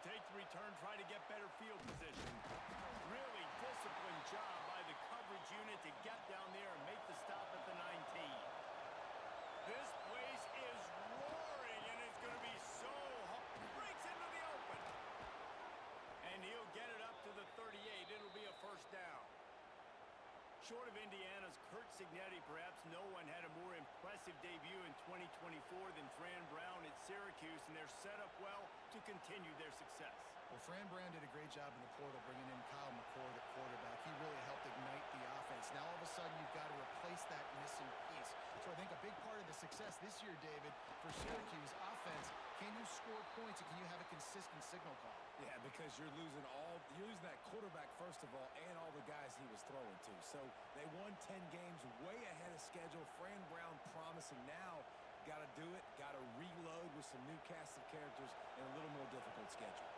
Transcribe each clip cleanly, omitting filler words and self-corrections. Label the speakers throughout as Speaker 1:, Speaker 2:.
Speaker 1: take the return, try to get better field position. Really disciplined job by the coverage unit to get down there and make the stop at the 19. This place is roaring, and it's going to be so hot. Breaks into the open. And he'll get it up to the 38. It'll be a first down. Short of Indiana's Curt Cignetti, perhaps no one had a more impressive debut in 2024 than Fran Brown at Syracuse, and they're set up well to continue their success.
Speaker 2: Well, Fran Brown did a great job in the portal bringing in Kyle McCord at quarterback. He really helped ignite the offense. Now all of a sudden you've got to replace that missing piece. So I think a big part of the success this year, David, for Syracuse offense, can you score points and can you have a consistent signal call?
Speaker 3: Yeah, because you're losing that quarterback first of all and all the guys he was throwing to. So they won 10 games way ahead of schedule. Fran Brown promising now. Got to do it. Got to reload with some new cast of characters and a little more difficult schedule.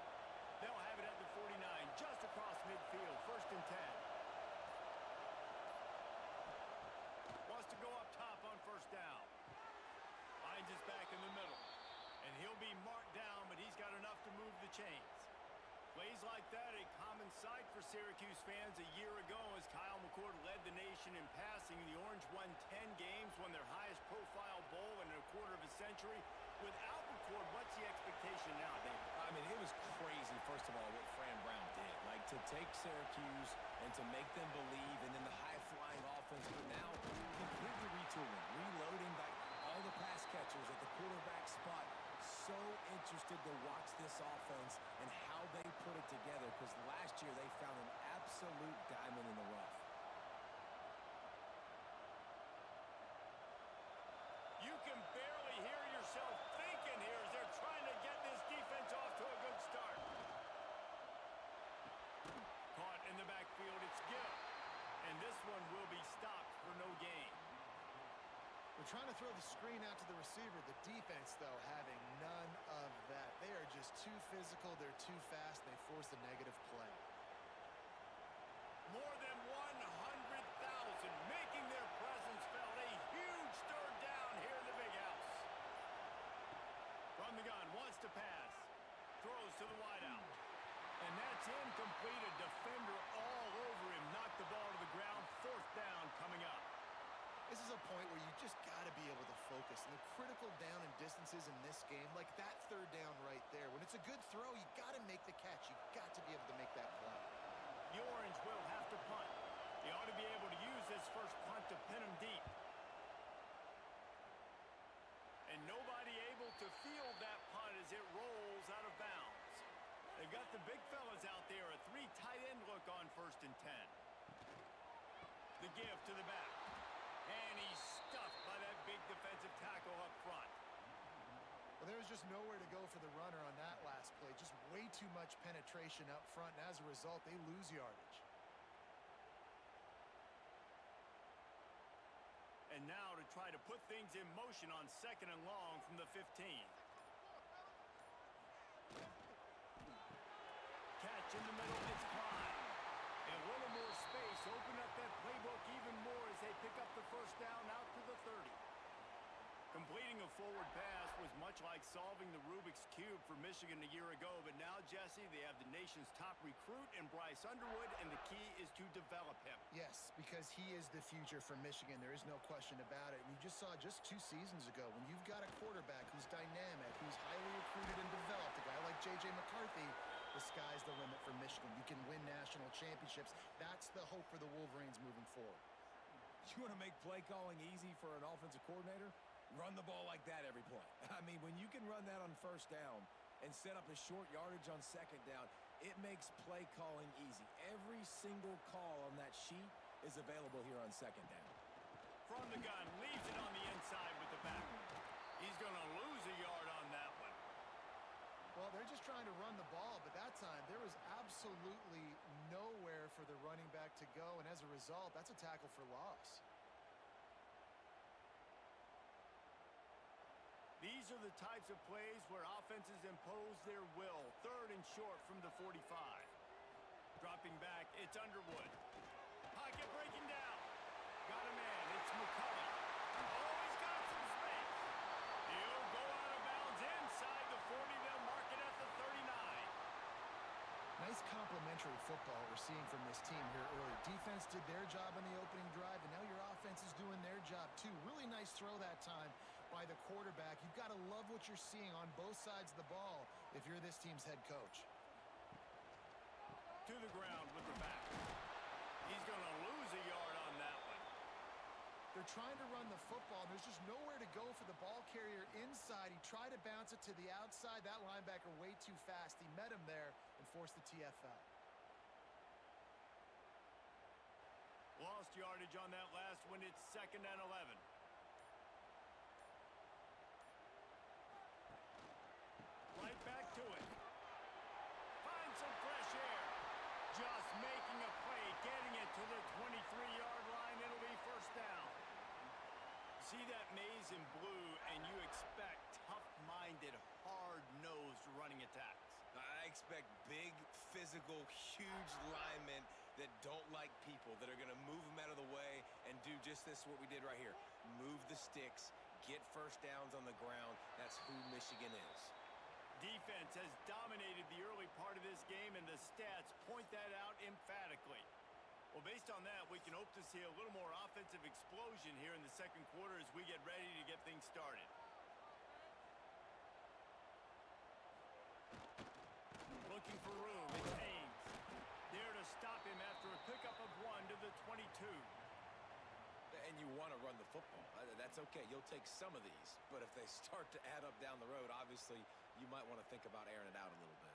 Speaker 1: They'll have it at the 49, just across midfield, 1st and 10. Wants to go up top on 1st down. Finds his back in the middle. And he'll be marked down, but he's got enough to move the chains. Plays like that, a common sight for Syracuse fans a year ago as Kyle McCord led the nation in passing. The Orange won 10 games, won their highest profile bowl in a quarter of a century. Without McCord, what's the expectation now, David?
Speaker 3: I mean, it was crazy, first of all, what Fran Brown did. Like, to take Syracuse and to make them believe, and then the high-flying offense, but now completely retooling, reloading back all the pass catchers at the quarterback spot. So interested to watch this offense and how they put it together, because last year they found an absolute diamond in the rough.
Speaker 1: You can barely hear yourself thinking here as they're trying to get this defense off to a good start. Caught in the backfield, it's Gill. And this one will be stopped for no gain.
Speaker 2: They're trying to throw the screen out to the receiver. The defense, though, having none of that. They are just too physical. They're too fast. They force the negative play.
Speaker 1: More than 100,000 making their presence felt. A huge third down here in the big house. From the gun, wants to pass. Throws to the wideout. And that's incomplete. A defender all over him. Knocked the ball to the ground. 4th down coming up.
Speaker 2: This is a point where you just got to be able to focus. And the critical down and distances in this game, like that 3rd down right there. When it's a good throw, you got to make the catch. You got to be able to make that play.
Speaker 1: The Orange will have to punt. They ought to be able to use this first punt to pin him deep. And nobody able to field that punt as it rolls out of bounds. They've got the big fellas out there. A 3 tight end look on 1st and 10. The give to the back. And he's stuffed by that big defensive tackle up front.
Speaker 2: Well, there was just nowhere to go for the runner on that last play. Just way too much penetration up front, and as a result, they lose yardage.
Speaker 1: And now to try to put things in motion on 2nd and long from the 15. Catch in the middle, it's Klein. And a little more space, open up that playbook even more as they pick up the 1st down out to the 30. Completing a forward pass was much like solving the Rubik's Cube for Michigan a year ago, but now, Jesse, they have the nation's top recruit in Bryce Underwood, and the key is to develop him.
Speaker 2: Yes, because he is the future for Michigan. There is no question about it. And you just saw just 2 seasons ago, when you've got a quarterback who's dynamic, who's highly recruited and developed, a guy like J.J. McCarthy, the sky's the limit for Michigan. You can win national championships. That's the hope for the Wolverines moving forward.
Speaker 3: You want to make play calling easy for an offensive coordinator? Run the ball like that every play. I mean, when you can run that on 1st down and set up a short yardage on 2nd down, it makes play calling easy. Every single call on that sheet is available here on 2nd down.
Speaker 1: From the gun, leaves it on the inside with the back. He's going to lose a yard on that one.
Speaker 2: Well, they're just trying to run the ball, but that time there was absolutely nowhere for the running back to go, and as a result, that's a tackle for loss.
Speaker 1: These are the types of plays where offenses impose their will. 3rd and short from the 45. Dropping back, it's Underwood. Pocket breaking down. Got a man, it's McCullough. Oh, he's got some space. He'll go out of bounds inside the 40. They'll mark it at the 39.
Speaker 2: complementary football we're seeing from this team here early. Defense did their job on the opening drive, and now your offense is doing their job too. Really nice throw that time by the quarterback. You've got to love what you're seeing on both sides of the ball if you're this team's head coach.
Speaker 1: To the ground with the back. He's going to lose a yard on that one.
Speaker 2: They're trying to run the football. There's just nowhere to go for the ball carrier inside. He tried to bounce it to the outside. That linebacker way too fast. He met him there and forced the TFL.
Speaker 1: Lost yardage on that last one. It's 2nd and 11. Right back to it. Find some fresh air. Just making a play, getting it to the 23-yard line. It'll be 1st down. See that maze in blue, and you expect tough-minded, hard-nosed running attacks.
Speaker 3: I expect big, physical, huge linemen that don't like people, that are going to move them out of the way and do just this, what we did right here. Move the sticks, get 1st downs on the ground. That's who Michigan is.
Speaker 1: Defense has dominated the early part of this game, and the stats point that out emphatically. Well, based on that, we can hope to see a little more offensive explosion here in the 2nd quarter as we get ready to get things started. Looking for room, it's Haynes. There to stop him after a pickup of 1 to the 22.
Speaker 3: And you want to run the football. That's okay. You'll take some of these. But if they start to add up down the road, obviously, you might want to think about airing it out a little bit.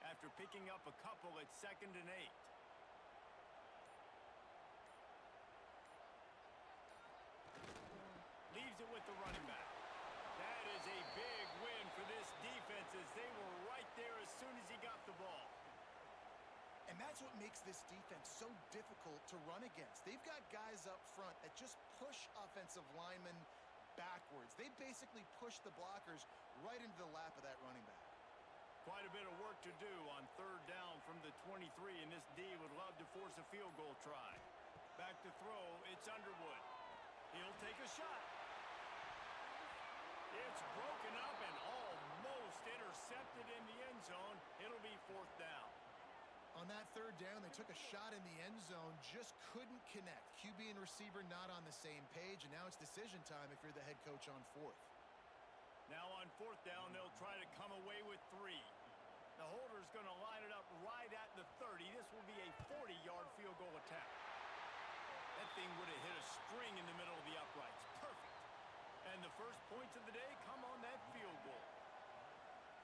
Speaker 1: After picking up a couple, it's 2nd and 8. Leaves it with the running back. That is a big win for this defense as they were right there as soon as he got the ball.
Speaker 2: And that's what makes this defense so difficult to run against. They've got guys up front that just push offensive linemen backwards. They basically push the blockers right into the lap of that running back.
Speaker 1: Quite a bit of work to do on 3rd down from the 23, and this D would love to force a field goal try. Back to throw, it's Underwood. He'll take a shot. It's broken up and almost intercepted in the end zone. It'll be 4th down.
Speaker 2: On that 3rd down, they took a shot in the end zone, just couldn't connect. QB and receiver not on the same page, and now it's decision time if you're the head coach on 4th.
Speaker 1: Now on 4th down, they'll try to come away with 3. The holder's going to line it up right at the 30. This will be a 40-yard field goal attempt. That thing would have hit a string in the middle of the uprights. Perfect. And the first points of the day come on that field goal.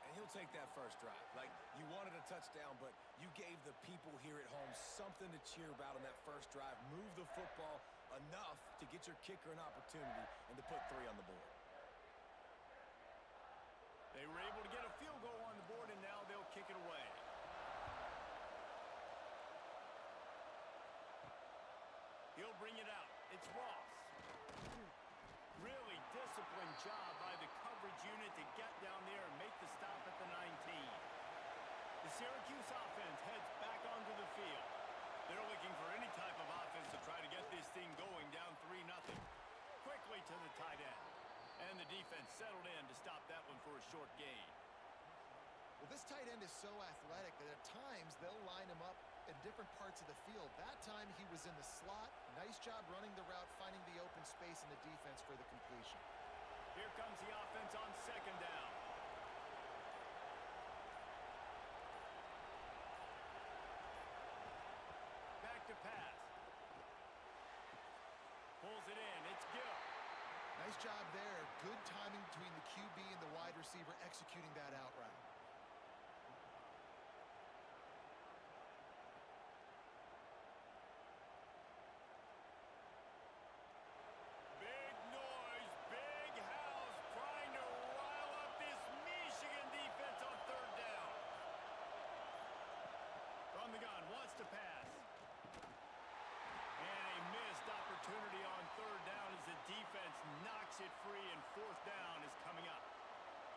Speaker 3: And he'll take that first drive. Like, you wanted a touchdown, but you gave the people here at home something to cheer about on that first drive. Move the football enough to get your kicker an opportunity and to put 3 on the board.
Speaker 1: They were able to get a field goal on the board, and now they'll kick it away. He'll bring it out. It's Ross. Really disciplined job by the coverage unit to get down there and make the stop at the 19. The Syracuse offense heads back onto the field. They're looking for any type of offense to try to get this thing going, down 3-0. Quickly to the tight end. And the defense settled in to stop that one for a short gain.
Speaker 2: Well, this tight end is so athletic that at times they'll line him up in different parts of the field. That time he was in the slot. Nice job running the route, finding the open space in the defense for the completion.
Speaker 1: Here comes the offense on 2nd down. Back to pass. Pulls it in. It's Gill.
Speaker 2: Nice job there. Good timing between the QB and the wide receiver executing that out route.
Speaker 1: Big noise, big house, trying to rile up this Michigan defense on 3rd down. From the gun, wants to pass. And a missed opportunity on 3rd down as the defense knocks it free, and 4th down is coming up.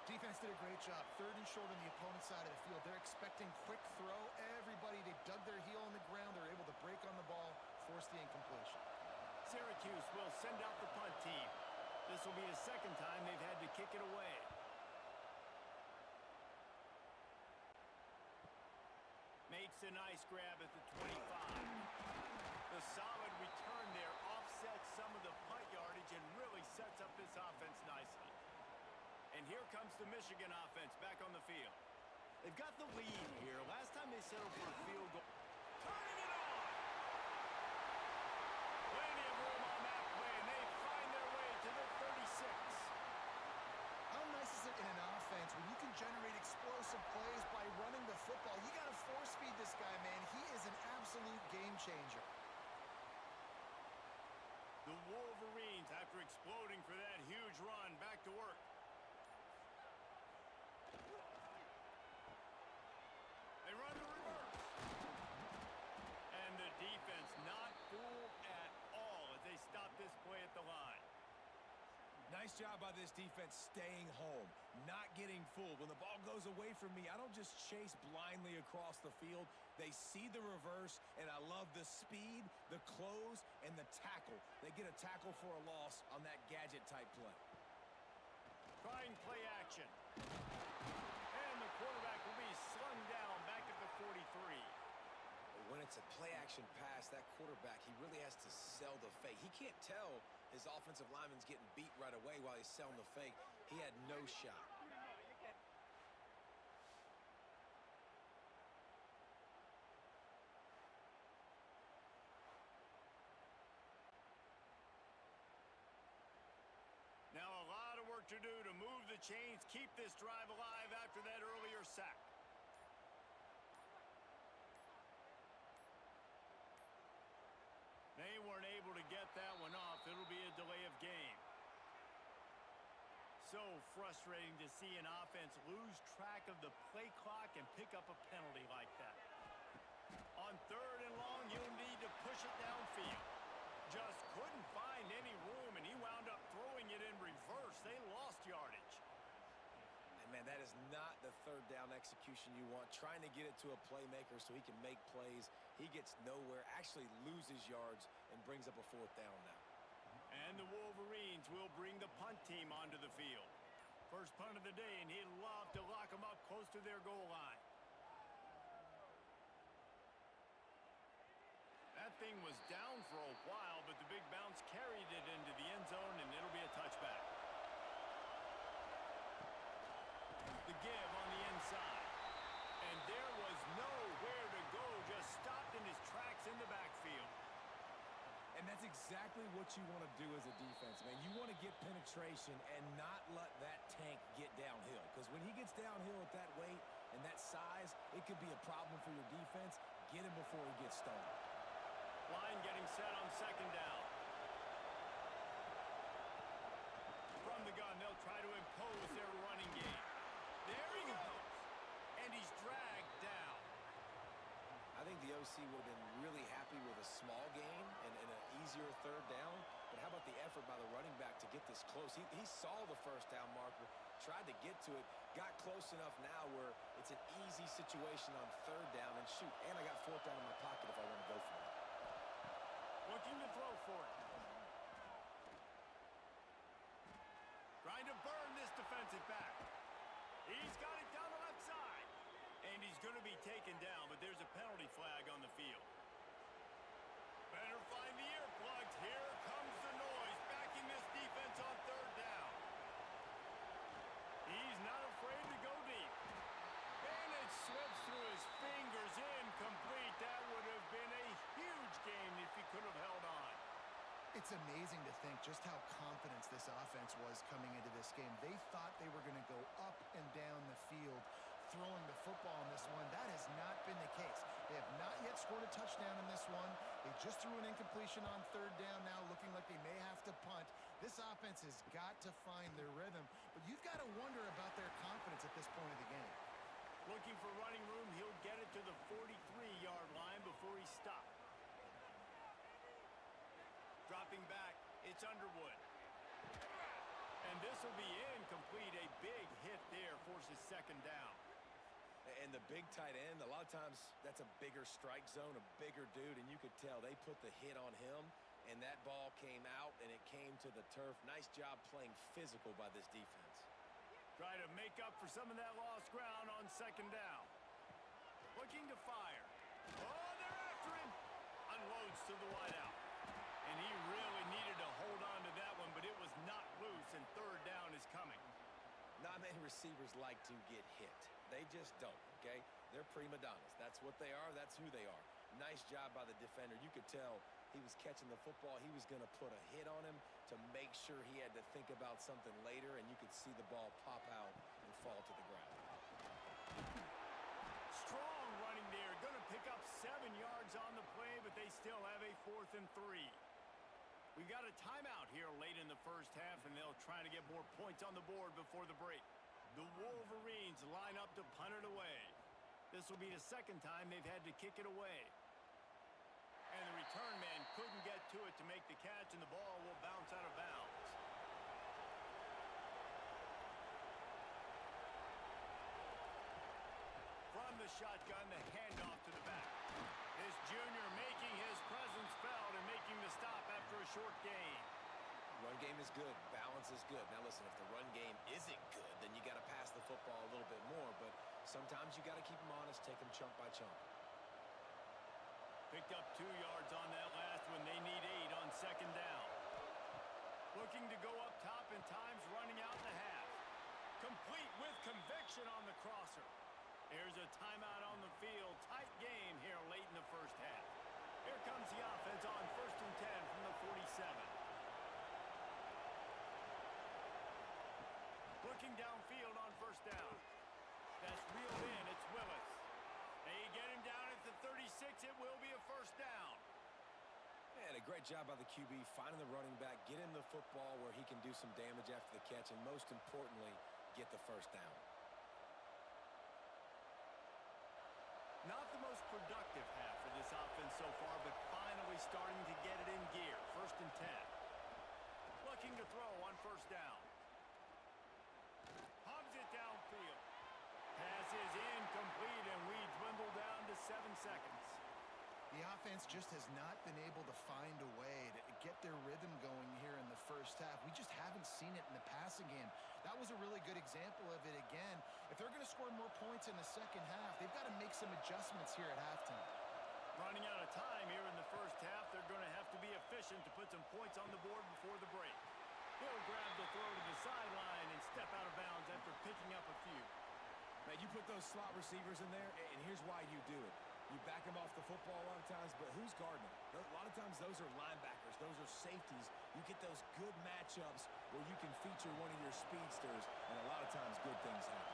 Speaker 2: Defense did a great job. 3rd and short on the opponent's side of the field. They're expecting quick throw. Everybody, they dug their heel on the ground. They're able to break on the ball, force the incompletion.
Speaker 1: Syracuse will send out the punt team. This will be the 2nd time they've had to kick it away. a nice grab at the 25. The solid return there offsets some of the punt yardage and really sets up this offense nicely. And here comes the Michigan offense back on the field. They've got the lead here. Last time they settled for a field goal. Turning it on! Plenty of room on that play, and they find their way to the 36.
Speaker 2: How nice is it in an offense when you can generate explosive plays by running the football? You got to force feed this guy, man. He is an absolute game changer.
Speaker 1: The Wolverines, after exploding for that huge run, back to work. They run the reverse. And the defense not fooled at all as they stop this play at the line.
Speaker 3: Nice job by this defense staying home, not getting fooled. When the ball goes away from me, I don't just chase blindly across the field. They see the reverse, and I love the speed, the close, and the tackle. They get a tackle for a loss on that gadget-type play.
Speaker 1: Trying play action. And the quarterback will be slung down back at the 43.
Speaker 3: When it's a play-action pass, that quarterback, he really has to sell the fake. He can't tell his offensive lineman's getting beat right away while he's selling the fake. He had no shot.
Speaker 1: Now a lot of work to do to move the chains, keep this drive alive after that earlier sack. They weren't able to get that one off. It'll be a delay of game. So frustrating to see an offense lose track of the play clock and pick up a penalty like that. On 3rd and long, you'll need to push it downfield. Just couldn't find any room, and he wound up throwing it in reverse. They lost yardage.
Speaker 3: And man, that is not the 3rd down execution you want. Trying to get it to a playmaker so he can make plays. He gets nowhere, actually loses yards, and brings up a 4th down now.
Speaker 1: And the Wolverines will bring the punt team onto the field. First punt of the day, and he'd love to lock them up close to their goal line. That thing was down for a while, but the big bounce carried it into the end zone, and it'll be a touchback. The give on the inside. And there was nowhere to go, just stopped in his tracks in the backfield.
Speaker 3: And that's exactly what you want to do as a defense, man. You want to get penetration and not let that tank get downhill. Because when he gets downhill at that weight and that size, it could be a problem for your defense. Get him before he gets stoned.
Speaker 1: Line getting set on 2nd down. From the gun, they'll try to impose their running game. There he goes. And he's dragged down.
Speaker 3: I think the OC would have been really happy with a small gain and an easier 3rd down. But how about the effort by the running back to get this close? He saw the 1st down marker, tried to get to it, got close enough now where it's an easy situation on 3rd down. And shoot, and I got 4th down in my pocket if I want to go for it.
Speaker 1: Looking to throw for it. Trying to burn this defensive back. He's got it down the left side. And he's going to be taken down, but there's a penalty flag on the field. Better find the earplugs. Here comes the noise, backing this defense on 3rd down. He's not afraid to go deep. And it slips through his fingers, incomplete. That would have been a huge gain if he could have held on.
Speaker 2: It's amazing to think just how confident this offense was coming into this game. They thought they were going to go up and down the field throwing the football in this one. That has not been the case. They have not yet scored a touchdown in this one. They just threw an incompletion on 3rd down now, looking like they may have to punt. This offense has got to find their rhythm, but you've got to wonder about their confidence at this point of the game.
Speaker 1: Looking for running room, he'll get it to the 43-yard line before he stopped. Dropping back, it's Underwood. And this will be incomplete. A big hit there forces 2nd down.
Speaker 3: And the big tight end, a lot of times that's a bigger strike zone, a bigger dude, and you could tell they put the hit on him, and that ball came out, and it came to the turf. Nice job playing physical by this defense.
Speaker 1: Try to make up for some of that lost ground on 2nd down. Looking to fire. Oh, they're after him. Unloads to the wideout. And he really needed to hold on to that one, but it was not loose, and third down is coming.
Speaker 3: Not many receivers like to get hit. They just don't, okay? They're prima donnas. That's what they are. That's who they are. Nice job by the defender. You could tell he was catching the football. He was going to put a hit on him to make sure he had to think about something later, and you could see the ball pop out and fall to the ground.
Speaker 1: Strong running there. Going to pick up 7 yards on the play, but they still have a 4th and 3. We've got a timeout here late in the first half, and they'll try to get more points on the board before the break. The Wolverines line up to punt it away. This will be the second time they've had to kick it away. And the return man couldn't get to it to make the catch, and the ball will bounce out of bounds. From the shotgun, the handoff to the back. This junior making his presence felt and making the stop after a short gain.
Speaker 3: Run game is good. Balance is good. Now, listen, if the run game isn't good, then you got to pass the football a little bit more. But sometimes you got to keep them honest, take them chunk by chunk.
Speaker 1: Picked up 2 yards on that last one. They need 8 on second down. Looking to go up top and times running out in the half. Complete with conviction on the crosser. There's a timeout on the field. Tight game here late in the first half. Here comes the offense on 1st and 10 from the 47. Looking downfield on 1st down. That's reeled in. It's Willis. They get him down at the 36. It will be a 1st down.
Speaker 3: And a great job by the QB finding the running back, get him the football where he can do some damage after the catch, and most importantly, get the 1st down.
Speaker 1: Not the most productive half for this offense so far, but finally starting to get it in gear. 1st and 10. Looking to throw on 1st down. Hubs it downfield. Pass is incomplete, and we dwindle down to 7 seconds.
Speaker 2: The offense just has not been able to find a way to get their rhythm going here in the first half. We just haven't seen it in the passing game. That was a really good example of it again. If they're going to score more points in the second half, they've got to make some adjustments here at halftime.
Speaker 1: Running out of time here in the first half, they're going to have to be efficient to put some points on the board before the break. He'll grab the throw to the sideline and step out of bounds after picking up a few.
Speaker 3: Man, you put those slot receivers in there, and here's why you do it. You back them off the football a lot of times, but who's guarding them? A lot of times those are linebackers. Those are safeties. You get those good matchups where you can feature one of your speedsters, and a lot of times good things happen.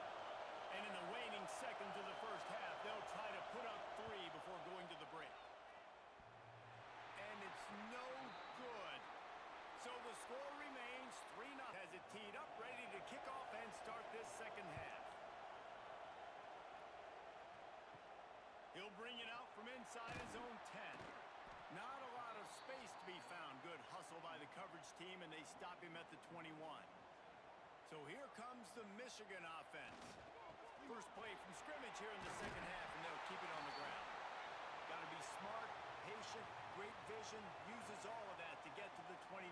Speaker 1: And in the waning seconds of the first half, they'll try to put up 3 before going to the break. And it's no good. So the score remains 3-0. Has it teed up, ready to kick off and start this second half. He'll bring it out from inside his own 10. Not a lot of space to be found. Good hustle by the coverage team, and they stop him at the 21. So here comes the Michigan offense. First play from scrimmage here in the second half, and they'll keep it on the ground. Got to be smart, patient, great vision, uses all of that to get to the 29.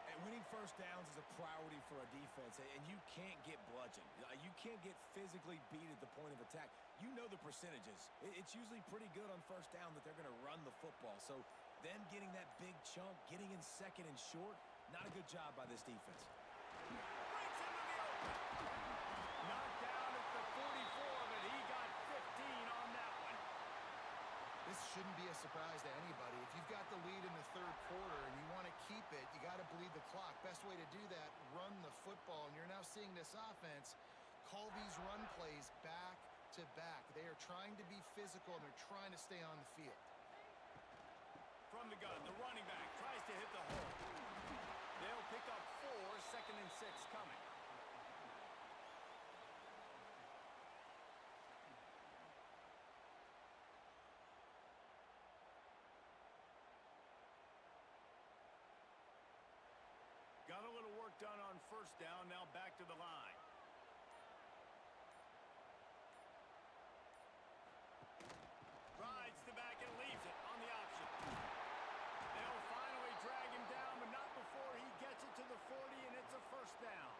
Speaker 3: And winning 1st downs is a priority for a defense, and you can't get bludgeoned. You can't get physically beat at the point of attack. You know the percentages. It's usually pretty good on 1st down that they're going to run the football. So them getting that big chunk, getting in 2nd and short, not a good job by this defense.
Speaker 1: Breaks into the open. Knocked down at the 44, but he got 15 on that one.
Speaker 2: This shouldn't be a surprise to anybody. If you've got the lead in the 3rd quarter and you want to keep it, you got to bleed the clock. Best way to do that, run the football. And you're now seeing this offense call these run plays back to back. They are trying to be physical, and they're trying to stay on the field.
Speaker 1: From the gun, the running back tries to hit the hole. They'll pick up 4, 2nd and 6 coming. Got a little work done on 1st down, now back to the line. Rides the back and leaves it on the option. They'll finally drag him down, but not before he gets it to the 40, and it's a 1st down.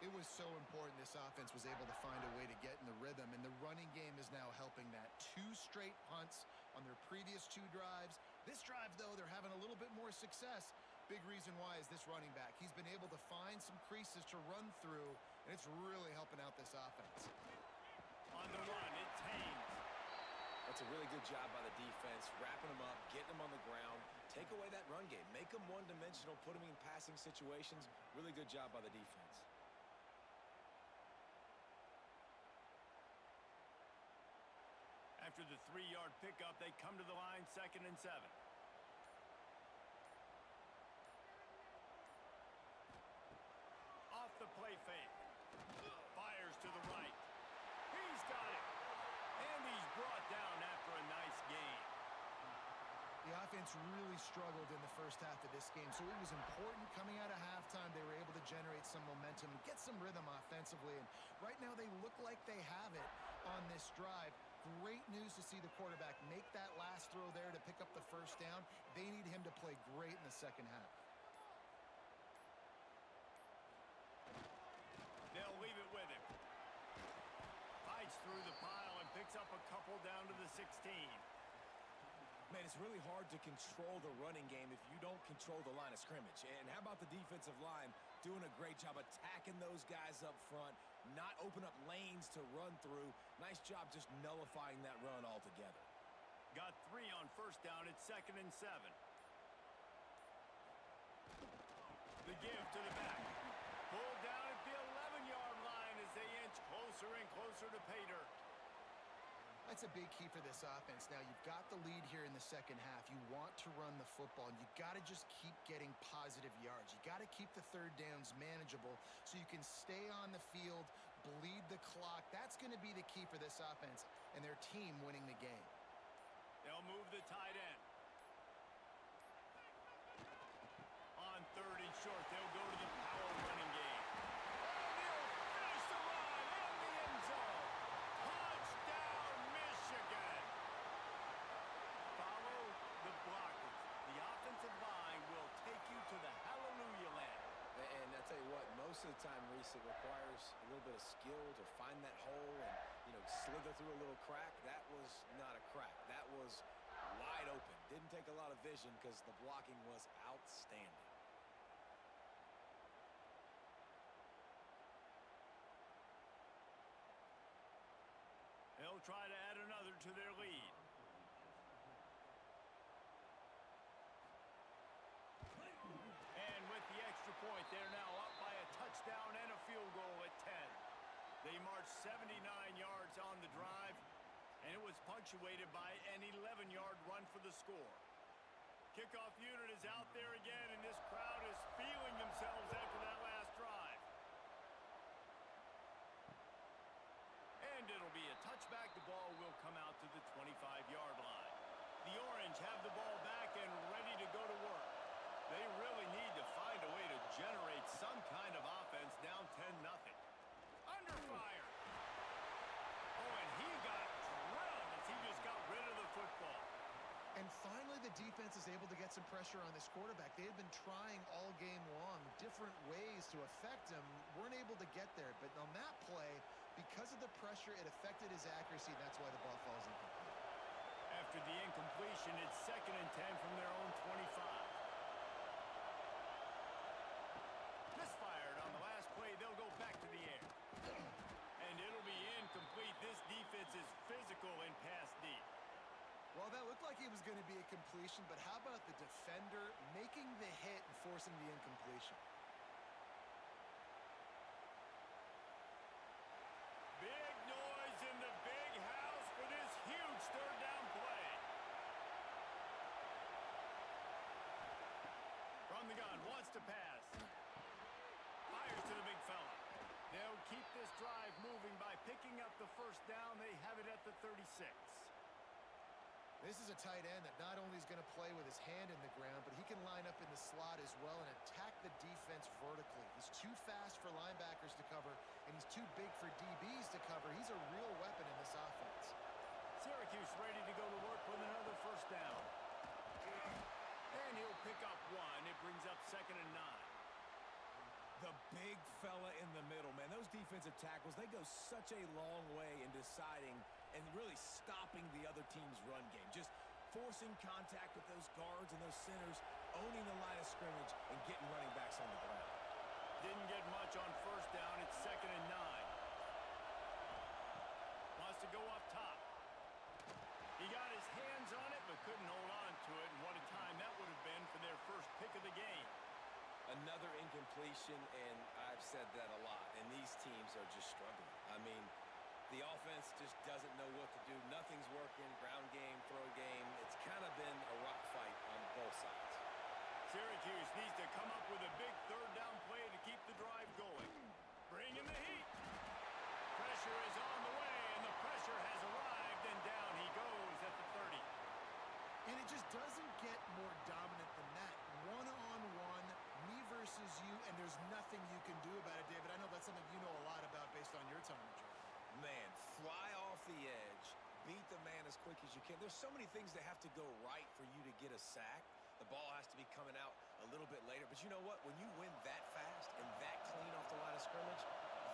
Speaker 2: It It was so important this offense was able to find a way to get in the rhythm, and the running game is now helping that. 2 straight punts on their previous 2 drives. This drive, though, they're having a little bit more success. Big reason why is this running back. He's been able to find some creases to run through, and it's really helping out this offense.
Speaker 1: On the run, it's Haynes.
Speaker 3: That's a really good job by the defense, wrapping them up, getting them on the ground. Take away that run game. Make them one-dimensional, put them in passing situations. Really good job by the defense.
Speaker 1: After the 3-yard pickup, they come to the line, 2nd and 7. Off the play fake. Fires to the right. He's got it. And he's brought down after a nice gain.
Speaker 2: The offense really struggled in the first half of this game, so it was important coming out of halftime. They were able to generate some momentum and get some rhythm offensively, and right now they look like they have it on this drive. Great news to see the quarterback make that last throw there to pick up the first down. They need him to play great in the second half.
Speaker 1: They'll leave it with him. Fights through the pile and picks up a couple down to the 16.
Speaker 3: Man, it's really hard to control the running game if you don't control the line of scrimmage. And how about the defensive line doing a great job attacking those guys up front, not open up lanes to run through. Nice job just nullifying that run altogether.
Speaker 1: Got 3 on first down. It's 2nd and 7. The give to the back. Pulled down at the 11-yard line as they inch closer and closer to pay dirt.
Speaker 2: That's a big key for this offense. Now, you've got the lead here in the second half. You want to run the football, and you got to just keep getting positive yards. You got to keep the third downs manageable so you can stay on the field, bleed the clock. That's going to be the key for this offense and their team winning the game.
Speaker 1: They'll move the tight end. On 3rd and short, they'll go to the power running game. And he'll finish the run in the end zone. Touchdown, Michigan. Follow the blockers. The offensive line will take you to the hallelujah land.
Speaker 3: And I tell you what, most of the time, Reese, it requires a little bit of skill to find that hole and, slither through a little crack. That was not a crack. That was wide open. Didn't take a lot of vision because the blocking was outstanding.
Speaker 1: They'll try to add another to their lead. And with the extra point, they're now up by a touchdown and a field goal at 10. They marched 79 yards on the drive, and it was punctuated by an 11-yard run for the score. Kickoff unit is out there again, and this crowd is feeling themselves after that last drive. And it'll be a touchback. The ball will come out to the 25-yard line. The Orange have the ball back and ready to go to work. They really need to find a way to generate some kind of offense down 10-0. Under fire. Oh, and he got drilled as he just got rid of the football.
Speaker 2: And finally, the defense is able to get some pressure on this quarterback. They had been trying all game long different ways to affect him. Weren't able to get there. But on that play, because of the pressure, it affected his accuracy. And that's why the ball falls incomplete.
Speaker 1: After the incompletion, it's 2nd and 10 from their own 25. Misfired on the last play. They'll go back to the air. And it'll be incomplete. This defense is physical and pass deep.
Speaker 2: Well, that looked like it was going to be a completion, but how about the defender making the hit and forcing the incompletion?
Speaker 1: Big noise in the big house for this huge third down play. From the gun, wants to pass. Fires to the big fella. They'll keep this drive moving by picking up the first down. They have it at the 36.
Speaker 2: This is a tight end that not only is going to play with his hand in the ground, but he can line up in the slot as well and attack the defense vertically. He's too fast for linebackers to cover, and he's too big for DBs to cover. He's a real weapon in this offense.
Speaker 1: Syracuse ready to go to work with another first down. And he'll pick up one. It brings up 2nd and 9.
Speaker 3: The big fella in the middle, man. Those defensive tackles, they go such a long way in deciding and really stopping the other team's run game. Just forcing contact with those guards and those centers, owning the line of scrimmage, and getting running backs on the ground.
Speaker 1: Didn't get much on first down. It's 2nd and 9. Wants to go up top. He got his hands on it, but couldn't hold on to it. And what a time that would have been for their first pick of the game.
Speaker 3: Another incompletion, and I've said that a lot, and these teams are just struggling. I mean, the offense just doesn't know what to do. Nothing's working, ground game, throw game. It's kind of been a rock fight on both sides.
Speaker 1: Syracuse needs to come up with a big third down play to keep the drive going. Bring in the heat. Pressure is on the way, and the pressure has arrived, and down he goes at the 30.
Speaker 2: And it just doesn't get more dominant than that. One-on-one, me versus you, and there's nothing you can do about it, David. I know that's something you know a lot about based on your time in Georgia.
Speaker 3: Man, fly off the edge, beat the man as quick as you can. There's so many things that have to go right for you to get a sack. The ball has to be coming out a little bit later. But you know what? When you win that fast and that clean off the line of scrimmage,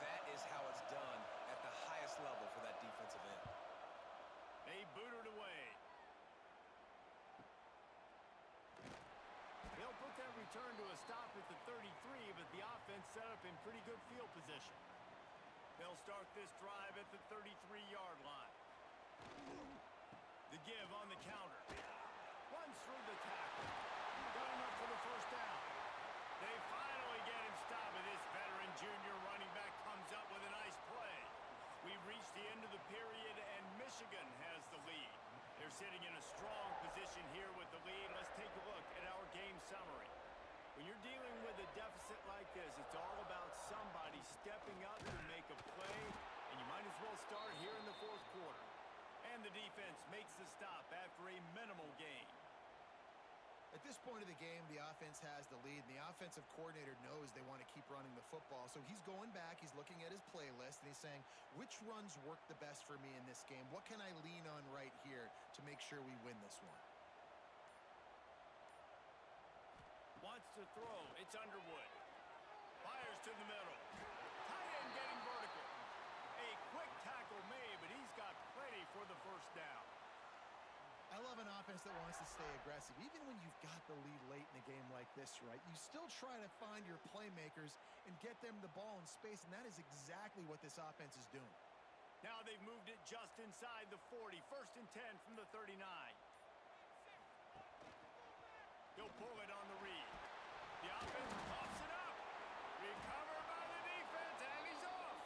Speaker 3: that is how it's done at the highest level for that defensive end.
Speaker 1: They booted away. They'll put that return to a stop at the 33, but the offense set up in pretty good field position. They'll start this drive at the 33-yard line. The give on the counter. Runs through the tackle. Got him up for the first down. They finally get him stopped, and this veteran junior running back comes up with a nice play. We've reached the end of the period, and Michigan has the lead. They're sitting in a strong position here with the lead. Let's take a look at our game summary. When you're dealing with a deficit like this, it's all about somebody stepping up to make a play, and you might as well start here in the fourth quarter. And the defense makes the stop after a minimal gain.
Speaker 2: At this point of the game, the offense has the lead, and the offensive coordinator knows they want to keep running the football. So he's going back, he's looking at his playlist, and he's saying, which runs work the best for me in this game? What can I lean on right here to make sure we win this one?
Speaker 1: Wants to throw. It's Underwood. Fires to the middle. Tight end getting vertical. A quick tackle made, but he's got plenty for the first down.
Speaker 2: I love an offense that wants to stay aggressive. Even when you've got the lead late in a game like this, right, you still try to find your playmakers and get them the ball in space, and that is exactly what this offense is doing.
Speaker 1: Now they've moved it just inside the 40. 1st and 10 from the 39. He'll pull it on the read. The offense pops it up. Recovered by the defense, and he's off.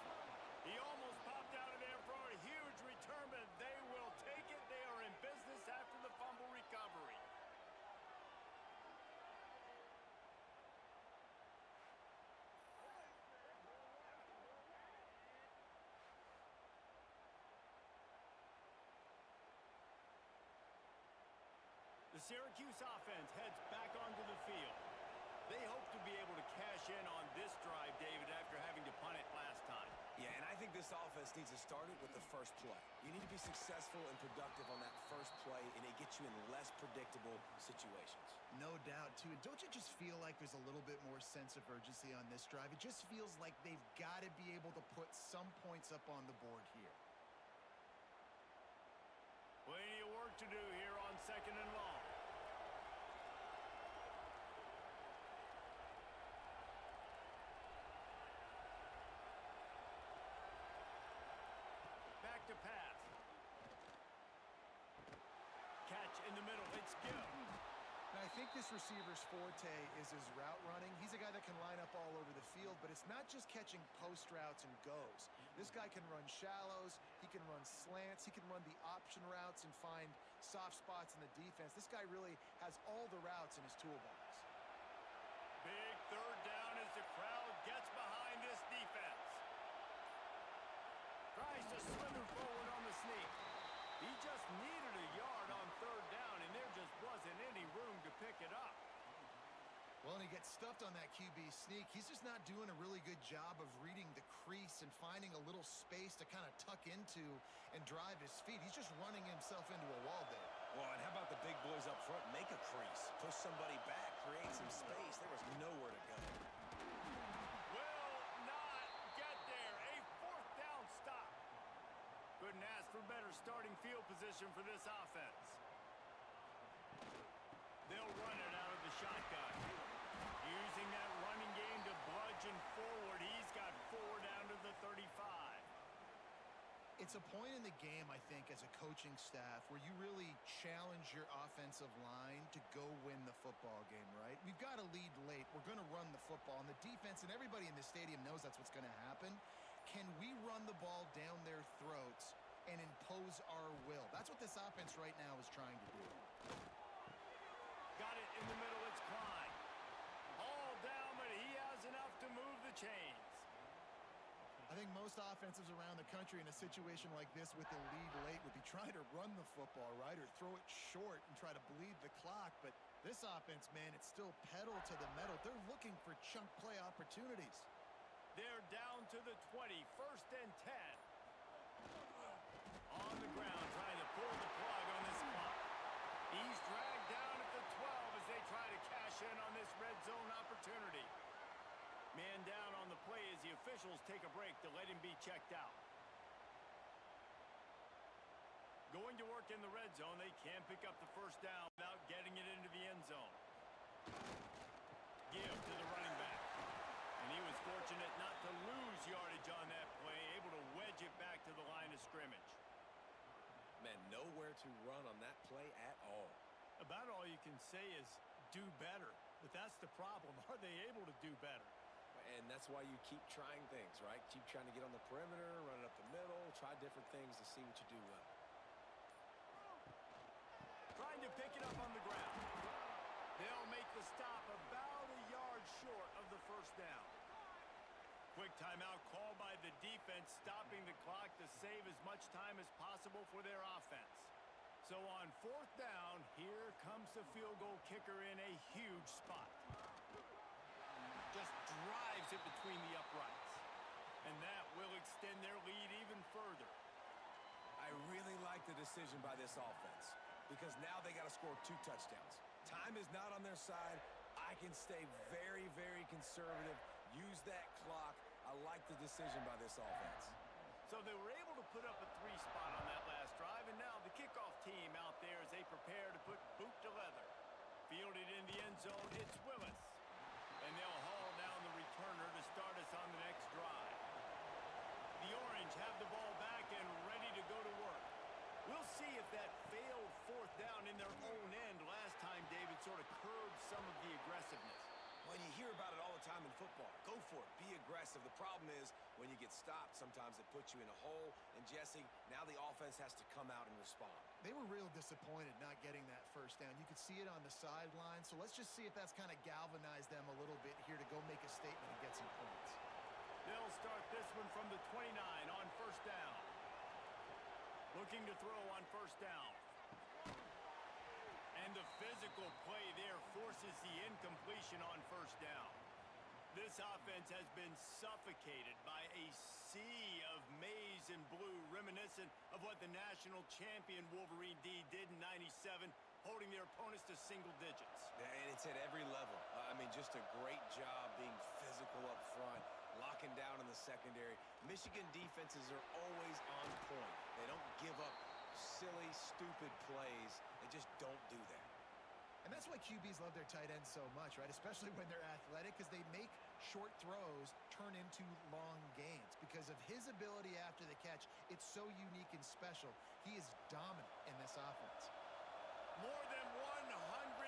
Speaker 1: He almost popped out of there for a huge return, but they will take it. They are in business after the fumble recovery. The Syracuse offense heads back onto the field. They hope to be able to cash in on this drive, David, after having to punt it last time.
Speaker 3: Yeah, and I think this offense needs to start it with the first play. You need to be successful and productive on that first play, and it gets you in less predictable situations.
Speaker 2: No doubt, too. And don't you just feel like there's a little bit more sense of urgency on this drive? It just feels like they've got to be able to put some points up on the board here.
Speaker 1: Plenty of work to do here on 2nd and long. Back to pass. Catch in the middle. It's Gill.
Speaker 2: Now, I think this receiver's forte is his route running. He's a guy that can line up all over the field, but it's not just catching post routes and goes. This guy can run shallows, he can run slants, he can run the option routes and find soft spots in the defense. This guy really has all the routes in his toolbox.
Speaker 1: Big third down as the crowd gets behind this defense. Tries to slither forward on the sneak. He just needed a yard on third down, and there just wasn't any room to pick it up.
Speaker 2: Well, and he gets stuffed on that QB sneak. He's just not doing a really good job of reading the crease and finding a little space to kind of tuck into and drive his feet. He's just running himself into a wall there.
Speaker 3: Well, and how about the big boys up front? Make a crease, push somebody back, create some space. There was nowhere to go.
Speaker 1: couldn't ask for better starting field position for this offense. They'll run it out of the shotgun. Using that running game to bludgeon forward. He's got 4 down to the 35.
Speaker 2: It's a point in the game, I think, as a coaching staff where you really challenge your offensive line to go win the football game, right? We've got to lead late. We're going to run the football. And the defense and everybody in the stadium knows that's what's going to happen. Can we run the ball down their throats and impose our will? That's what this offense right now is trying to do.
Speaker 1: Got it in the middle. It's Klein. All down, but he has enough to move the chains.
Speaker 2: I think most offensives around the country in a situation like this with the lead late would be trying to run the football, right, or throw it short and try to bleed the clock. But this offense, man, it's still pedal to the metal. They're looking for chunk play opportunities.
Speaker 1: They're down to the 20, 1st and 10. On the ground, trying to pull the plug on this clock. He's dragged down at the 12 as they try to cash in on this red zone opportunity. Man down on the play as the officials take a break to let him be checked out. Going to work in the red zone, they can't pick up the 1st down without getting it into the end zone. Give to the running back. And he was fortunate not to lose yardage on that play, able to wedge it back to the line of scrimmage.
Speaker 3: Man, nowhere to run on that play at all.
Speaker 1: About all you can say is do better. But that's the problem. Are they able to do better?
Speaker 3: And that's why you keep trying things, right? Keep trying to get on the perimeter, run it up the middle, try different things to see what you do well.
Speaker 1: Trying to pick it up on the ground. They'll make the stop about a yard short of the 1st down. Quick timeout called by the defense, stopping the clock to save as much time as possible for their offense. So on 4th down, here comes the field goal kicker in a huge spot. Just drives it between the uprights. And that will extend their lead even further.
Speaker 3: I really like the decision by this offense because now they got to score 2 touchdowns. Time is not on their side. I can stay very, very conservative. Use that clock. I like the decision by this offense.
Speaker 1: So they were able to put up a 3 spot on that last drive, and now the kickoff team out there as they prepare to put boot to leather. Fielded in the end zone, it's Willis. And they'll haul down the returner to start us on the next drive. The Orange have the ball back and ready to go to work. We'll see if that failed 4th down in their own end last time, David, sort of curbed some of the aggressiveness.
Speaker 3: Well, you hear about it all the time in football. Go for it. Be aggressive. The problem is when you get stopped, sometimes it puts you in a hole. And, Jesse, now the offense has to come out and respond.
Speaker 2: They were real disappointed not getting that 1st down. You could see it on the sideline. So let's just see if that's kind of galvanized them a little bit here to go make a statement and get some points.
Speaker 1: They'll start this one from the 29 on 1st down. Looking to throw on 1st down. And the physical play there forces the incompletion on 1st down. This offense has been suffocated by a sea of maize and blue, reminiscent of what the national champion Wolverine D did in '97, holding their opponents to single digits.
Speaker 3: And it's at every level. I mean, just a great job being physical up front, locking down in the secondary. Michigan defenses are always on point. They don't give up silly, stupid plays. They just don't do that.
Speaker 2: And that's why QBs love their tight ends so much, right? Especially when they're athletic, because they make short throws turn into long gains. Because of his ability after the catch, it's so unique and special. He is dominant in this offense.
Speaker 1: More than 100,000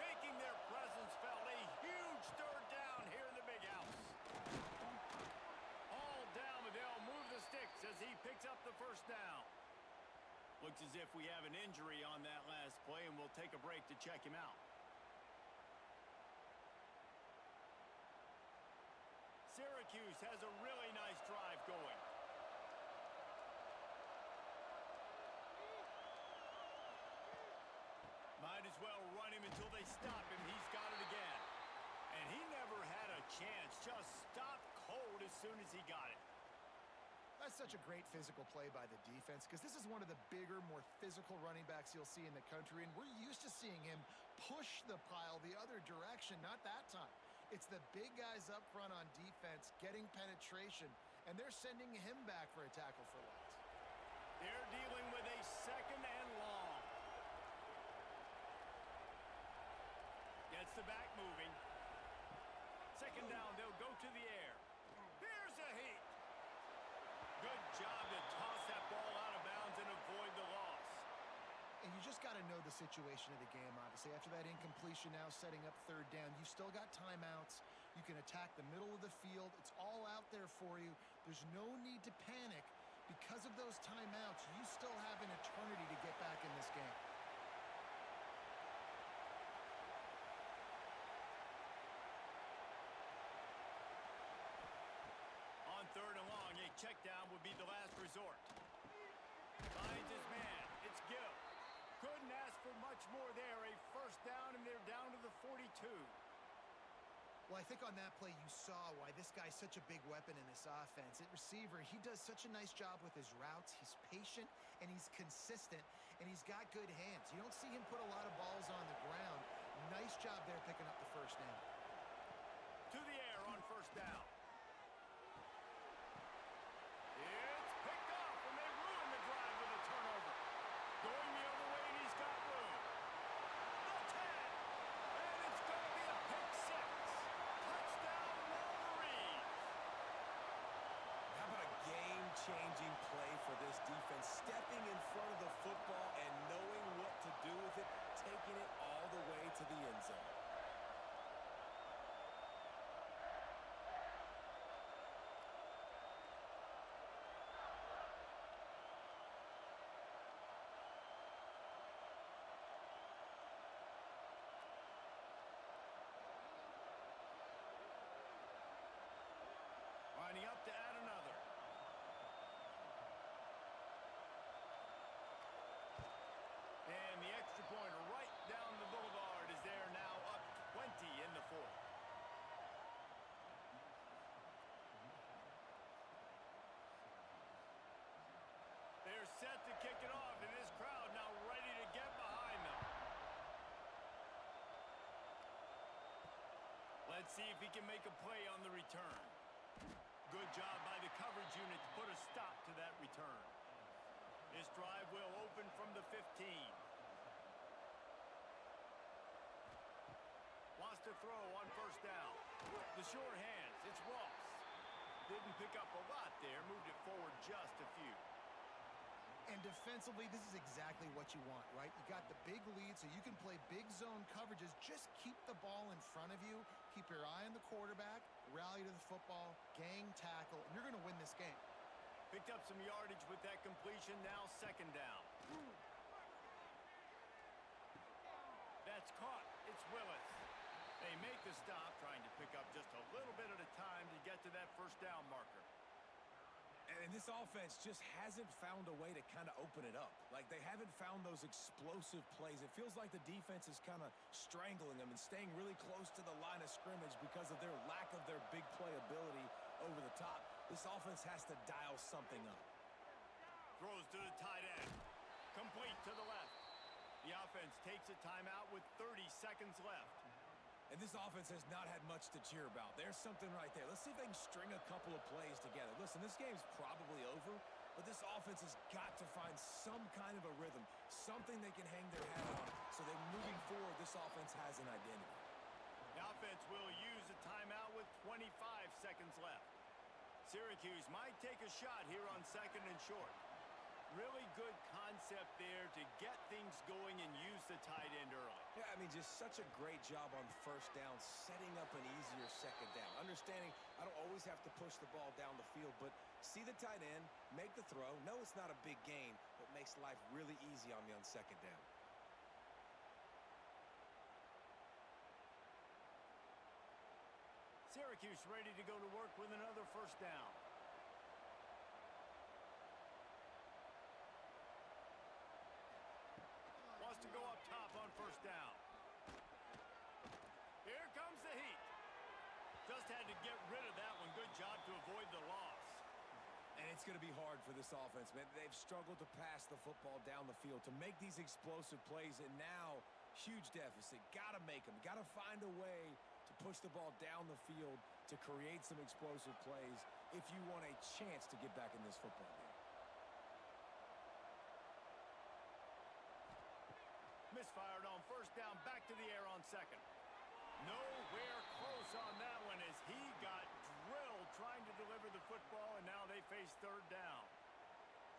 Speaker 1: making their presence felt. A huge 3rd down here in the big house. All down, but they'll move the sticks as he picks up the 1st down. Looks as if we have an injury on that last play, and we'll take a break to check him out. Syracuse has a really nice drive going. Might as well run him until they stop him. He's got it again. And he never had a chance. Just stopped cold as soon as he got it.
Speaker 2: That's such a great physical play by the defense because this is one of the bigger, more physical running backs you'll see in the country, and we're used to seeing him push the pile the other direction. Not that time. It's the big guys up front on defense getting penetration, and they're sending him back for a tackle for loss.
Speaker 1: They're dealing with a second and long. Gets the back moving. Second down, they'll go to the air. Here's a heat. Good job to toss that ball out of bounds and avoid the loss.
Speaker 2: And you just got to know the situation of the game, obviously. After that incompletion now setting up third down, you've still got timeouts. You can attack the middle of the field. It's all out there for you. There's no need to panic. Because of those timeouts, you still have an eternity to get back in this game.
Speaker 1: On third and long, a check down would be the last resort. Finds his man. It's Gill. Couldn't ask for much more there. A first down, and they're down to the 42.
Speaker 2: Well, I think on that play you saw why this guy's such a big weapon in this offense. At receiver, he does such a nice job with his routes. He's patient, and he's consistent, and he's got good hands. You don't see him put a lot of balls on the ground. Nice job there picking up the first down.
Speaker 1: To the air on first down. It's picked off, and they ruin the drive with a turnover. Going the other way, and he's got room. The 10, and it's going to be a pick six. Touchdown, Wolverines.
Speaker 3: How about a game-changing play for this defense? Stepping in front of the football and knowing what to do with it, taking it all the way to the end zone.
Speaker 1: Lining up to add another. And the extra pointer right down the boulevard is there now, up 20 in the fourth. They're set to kick it off, and this crowd now ready to get behind them. Let's see if he can make a play on the return. Good job by the coverage unit to put a stop to that return. This drive will open from the 15. Wants to throw on first down. The short hands, it's Ross. Didn't pick up a lot there, moved it forward just a few.
Speaker 2: And defensively, this is exactly what you want, right? You got the big lead, so you can play big zone coverages. Just keep the ball in front of you. Keep your eye on the quarterback. Rally to the football. Gang tackle. And you're going to win this game.
Speaker 1: Picked up some yardage with that completion. Now second down. That's caught. It's Willis. They make the stop, trying to pick up just a little bit at a time to get to that first down marker.
Speaker 3: And this offense just hasn't found a way to kind of open it up. Like, they haven't found those explosive plays. It feels like the defense is kind of strangling them and staying really close to the line of scrimmage because of their lack of their big play ability over the top. This offense has to dial something up.
Speaker 1: Throws to the tight end. Complete to the left. The offense takes a timeout with 30 seconds left.
Speaker 3: And this offense has not had much to cheer about. There's something right there. Let's see if they can string a couple of plays together. Listen, this game's probably over, but this offense has got to find some kind of a rhythm, something they can hang their hat on, so that moving forward, this offense has an identity.
Speaker 1: The offense will use a timeout with 25 seconds left. Syracuse might take a shot here on second and short. Really good concept there to get things going and use the tight end early.
Speaker 3: Yeah, I mean, just such a great job on first down, setting up an easier second down. Understanding I don't always have to push the ball down the field, but see the tight end, make the throw. No, it's not a big gain, but makes life really easy on me on second down.
Speaker 1: Syracuse ready to go to work with another first down. Wants to go up top on first down. Here comes the heat. Just had to get rid of that one. Good job to avoid the loss.
Speaker 3: And it's going to be hard for this offense, man. They've struggled to pass the football down the field to make these explosive plays, and now huge deficit. Got to make them. Got to find a way to push the ball down the field to create some explosive plays if you want a chance to get back in this football game.
Speaker 1: second. Nowhere close on that one as he got drilled trying to deliver the football, and now they face third down.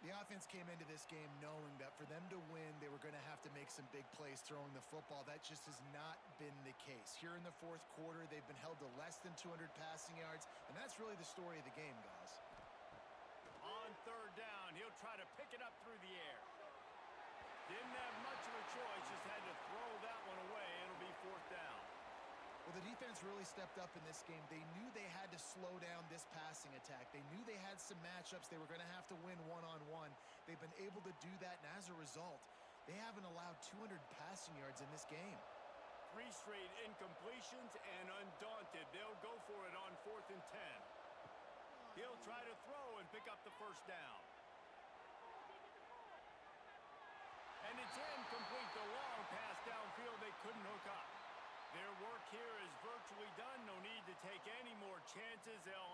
Speaker 2: The offense came into this game knowing that for them to win, they were going to have to make some big plays throwing the football. That just has not been the case. Here in the fourth quarter, they've been held to less than 200 passing yards, and that's really the story of the game, guys.
Speaker 1: On third down, he'll try to pick it up through the air. Didn't have much of a choice, just had to throw that one away. It'll be fourth down.
Speaker 2: Well, the defense really stepped up in this game. They knew they had to slow down this passing attack. They knew they had some matchups they were going to have to win one-on-one. They've been able to do that, and as a result, they haven't allowed 200 passing yards in this game.
Speaker 1: 3 straight incompletions, and undaunted, they'll go for it on 4th and 10. He'll try to throw and pick up the first down. And it's incomplete. The long pass downfield they couldn't hook up. Their work here is virtually done. No need to take any more chances. They'll